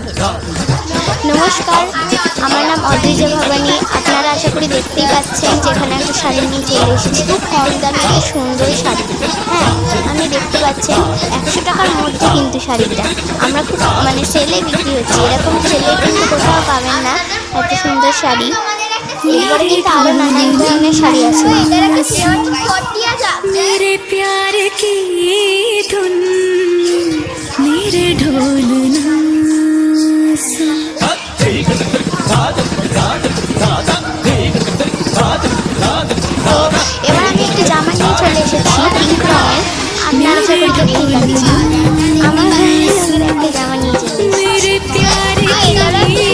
নমস্কার, আমার নাম অদ্রিজা ভবানী। আপনারা আশা করি দেখতেই পাচ্ছেন যেখানে একটা শাড়ি নিয়ে চলে এসেছি। খুব কম দামে কি সুন্দর শাড়ি। হ্যাঁ, আপনি দেখতে পাচ্ছেন 100 টাকার মধ্যে কিন্তু শাড়িটা আমরা খুব সেলে বিক্রি হচ্ছে। এরকম সেলে কিন্তু কোথাও পাবেন না এত সুন্দর শাড়ি। এরপরে কিন্তু আরো নানান ধরনের শাড়ি আছে। मेरे प्यार की धुन मेरे ढोलना এবার আমি একটা জামা নিয়ে চলে এসেছি পিঙ্ক রঙের। আপনারা আশা করি দেখতেই পাচ্ছেন আমার একটা জামা নিয়ে চলে এসেছি। मेरे प्यार की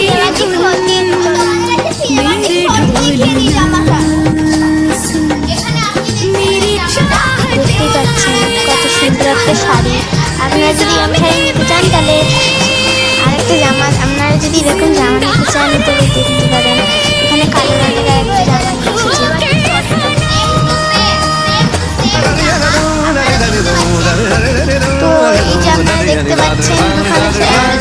দেখতেই পাচ্ছেন কত সুন্দর একটা শাড়ি। আপনারা যদি আমি শাড়ি নিতে চান তাহলে আরেকটা জামা, আপনারা যদি এরকম জামা নিতে চান তাহলে দেখতে পারেন। এখানে কালো রঙের একটা জামা নিয়ে এসেছি। তো এই যে আপনারা দেখতে পাচ্ছেন দুখানা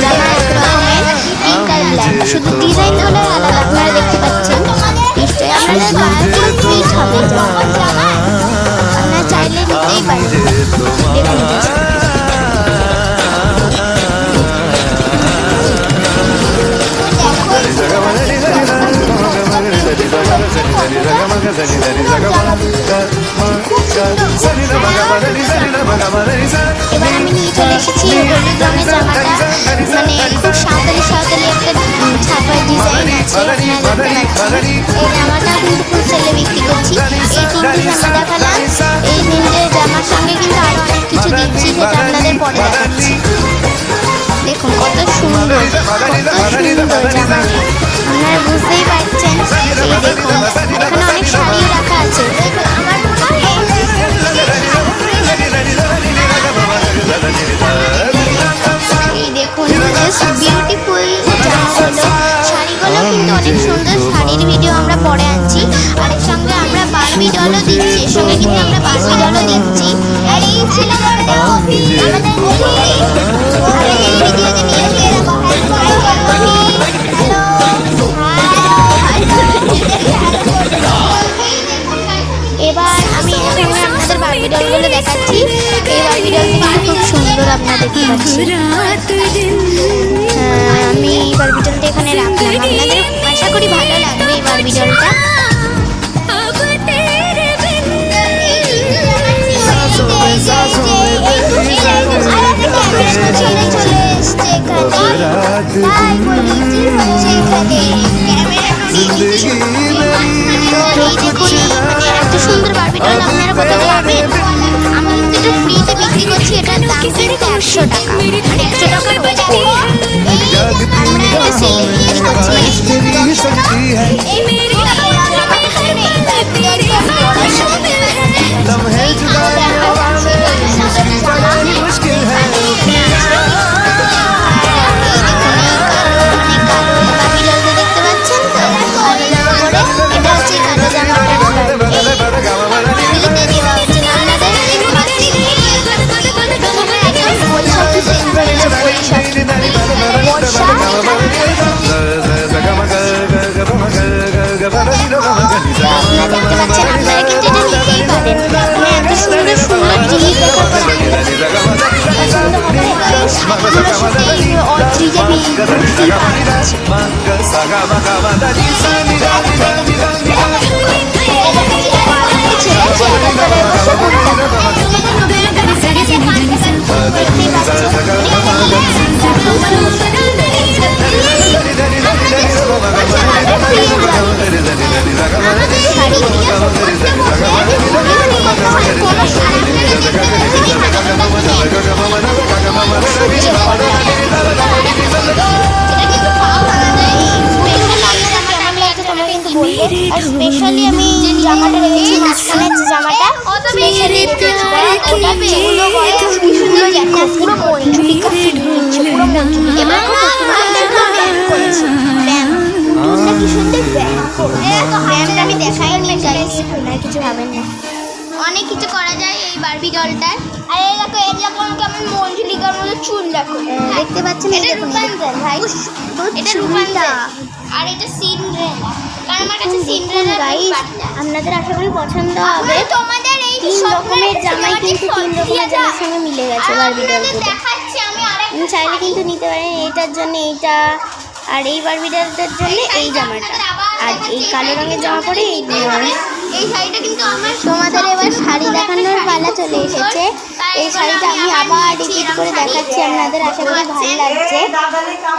জামা এক রকমের পিঙ্ক আর ব্ল্যাক, শুধু ডিজাইন হলে আলাদা। আপনারা দেখতে পাচ্ছেন নিশ্চয়ই আপনাদের গায়ে পুরো ফিট হবে জামা। আপনারা চাইলে নিতেই পারেন। দেখুন এবার আমি নিয়ে চলে এসেছি হলুদ রঙের জামাটা। খুব সাঁওতালি সাঁওতালি একটা ছাপার ডিজাইন আছে। এই জামাটা কিন্তু ফুল সেলে বিক্রি করছি। এই তিনটে জামা দেখালাম। এই তিনটে জামার সঙ্গে কিন্তু আরো অনেক কিছু দিচ্ছি, যেটা আপনাদের পরে দেখাচ্ছি। দেখুন কত সুন্দর জামা, আপনারা বুঝতেই পারছেন। এই দেখুন এখানে অনেক শাড়ি রাখা আছে। এই দেখুন জাস্ট বিউটিফুল জামাগুলো, শাড়িগুলো কিন্তু অনেক সুন্দর। শাড়ির ভিডিও আমরা পরে আনছি। আর এর সঙ্গে আমরা বারবি ডলও দিচ্ছি। এর সঙ্গে কিন্তু আমরা বারবি ডলও দিচ্ছি। আর এই ছিল এবার আমি আপনাদের বারবি ডলগুলো দেখাচ্ছি। এই বারবি ডলগুলো খুব সুন্দর, আপনারা দেখতে পাচ্ছেন। আমি এই বারবি ডলটা এখানে রাখলাম। আপনাদের আশা করি ভালো লাগবে এই বারবি ডলটা। এত সুন্দর বারবি ডল আপনারা কোথাও পাবেন? আমি কিন্তু এটা ফ্রিতে বিক্রি করছি। এটার দাম কিন্তু 100 টাকা, 100 টাকার উপর। আমরা এটা সেল আপনারা কিন্তু এটা নিতেই পারেন। এত সুন্দর সুন্দর জিনিস দেখার পর পছন্দ হবে। অদ্রিজা আর স্পেশালি আমি জামাটা রেখেছি মাঝখানে, যে জামাটা স্পেশালি রেখেছি। ওটা যেগুলো হয় ফুলগুলো দেখো পুরো মঞ্জুলিকা ফিল নিচ্ছে, পুরো মঞ্জুলিকা। এবার করেছি ব্যায়াম, কি সুন্দর ব্যায়ামটা আমি দেখাইনি গাইস, আপনারা কিছু ভাবেন না। অনেক কিছু করা যায় এই বারবি ডলটার। আর এই দেখো এরকম কেমন মঞ্জুলিকার মতো চুল দেখো। দেখতে পাচ্ছেন এই দেখুন ভাই, এটা রূপান্তর আর এটা সিন্ড্রেলা। কারণ আমার কাছে সিন্ড্রেলা গাইস আপনাদের আশা করি পছন্দ হবে। তোমাদের এই 3 রকমের জামাই কিন্তু 3 রকমের জামার সঙ্গে মিলে গেছে বারবি ডলগুলো। দেখাচ্ছি আমি আপনি চাইলে কিন্তু নিতে পারেন এইটার জন্য এইটা, আর এই বারবি ডলটার জন্য এই জামাটা, আর এই কালো রঙের জামা পরে এই এই শাড়িটা কিন্তু আমার তোমাদের এবার শাড়ি দেখানোর পালা চলে এসেছে। এই শাড়িটা আমি আবার রিপিট করে দেখাচ্ছি আপনাদের, আশা করি ভালো লাগছে।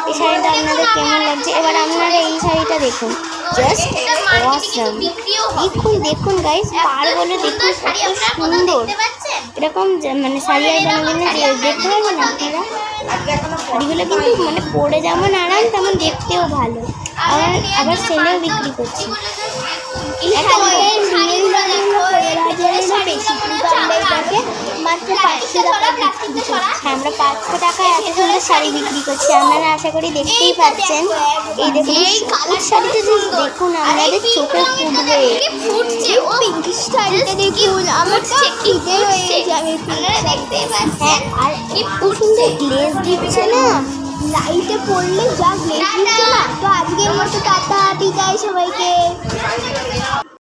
এই শাড়িটা আপনাদের কেমন লাগছে এবার আপনারা এই শাড়িটা দেখুন, জাস্ট অসাম। দেখুন দেখুন গাইস, পার বলে দেখুন কত সুন্দর। এরকম মানে শাড়ি আর কোনোদিনও দেখতে পাবেন না আপনারা। শাড়িগুলো কিন্তু মানে পরে যেমন আরাম তেমন দেখতেও ভালো, আবার সেলেও বিক্রি করছি। এই মাত্র 500 টাকা বিক্রি করছি। আমরা 500 টাকায় এত সুন্দর শাড়ি বিক্রি করছি, আপনারা আশা করি দেখতেই পাচ্ছেন। এই দেখুন এই কালার শাড়িটা যদি দেখুন আপনাদের চোখে ফুটবে। ফুটছে ও পিঙ্ক শাড়িটা দেখুন, আমার খিদে হয়ে গেছে। আমি আপনারা দেখতেই পাচ্ছেন আর এত সুন্দর গ্লেজ দিচ্ছে না, লাইটে পড়লে যা গ্লেজ দিচ্ছে না। তো আজকের মতো টাটা, বিদায় সবাইকে।